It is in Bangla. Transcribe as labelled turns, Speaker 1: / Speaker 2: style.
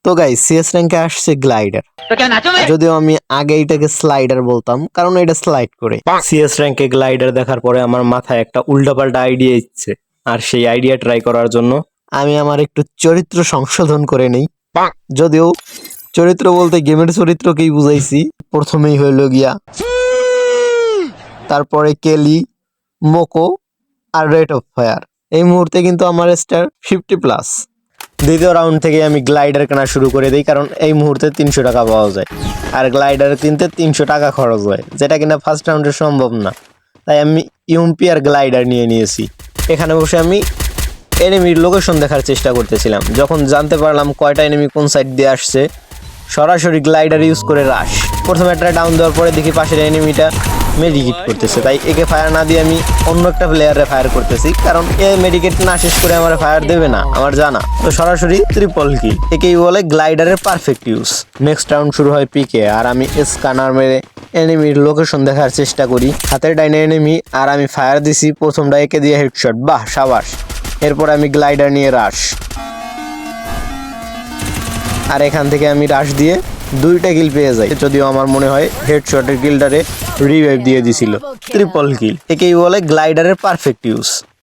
Speaker 1: তো গাইস সিএস র্যাঙ্কে আসছে গ্লাইডার।
Speaker 2: तो क्या नाचो मैं?
Speaker 1: যদিও আমি আগে এটাকে স্লাইডার বলতাম, কারণ এটা স্লাইড করে। সিএস র্যাঙ্কে গ্লাইডার দেখার পরে আমার মাথায় একটা উল্টাপাল্টা আইডিয়া ইচ্ছে, আর সেই আইডিয়া ট্রাই করার জন্য আমি আমার একটু চরিত্র সংশোধন করে নেই। যদিও চরিত্র বলতে গেমের চরিত্রকেই বুঝাইছি। প্রথমেই হইল গিয়া, তারপরে কেলি, মোকো আর রেট অফ ফায়ার। এই মুহূর্তে কিন্তু আমার স্টার 50+। দ্বিতীয় রাউন্ড থেকে আমি গ্লাইডার কেনা শুরু করে দিই, কারণ এই মুহূর্তে 300 টাকা পাওয়া যায়, আর গ্লাইডার কিনতে 300 টাকা খরচ হয়, যেটা কিনা ফার্স্ট রাউন্ডে সম্ভব না। তাই আমি ইউএমপি আর গ্লাইডার নিয়ে নিয়েছি। এখানে বসে আমি এনিমির লোকেশন দেখার চেষ্টা করতেছিলাম। যখন জানতে পারলাম কয়টা এনিমি কোন সাইড দিয়ে আসছে, সরাসরি গ্লাইডার ইউজ করে রাশ। প্রথমে একটা ডাউন দেওয়ার পরে দেখি পাশের এনিমিটা মেডিকেট করতেছে, তাই একে ফায়ার না দিয়ে আমি অন্য একটা প্লেয়ারে ফায়ার করতেছি, কারণ এ মেডিকেট না শেষ করে আমার ফায়ার দেবে না আমার জানা। তো সরাসরি ট্রিপল কিল, একেই বলে গ্লাইডারের পারফেক্ট ইউজ। নেক্সট রাউন্ড শুরু হয় পিকে, আর আমি স্ক্যানার মেরে এনিমির লোকেশন দেখার চেষ্টা করি। হাতের ডাইনে এনিমি, আর আমি ফায়ার দিছি প্রথমটা, একে দিয়ে হেডশট, বাহ সাবাস। এরপর আমি গ্লাইডার নিয়ে রাশ, আর এখান থেকে আমি রাশ দিয়ে 2টা কিল পেয়ে যাই। যদিও আমার মনে হয় হেডশটের কিলটারে রিভাইভ দিয়ে দিছিল। ট্রিপল কিল, একেই বলে গ্লাইডারের পারফেক্ট ইউজ।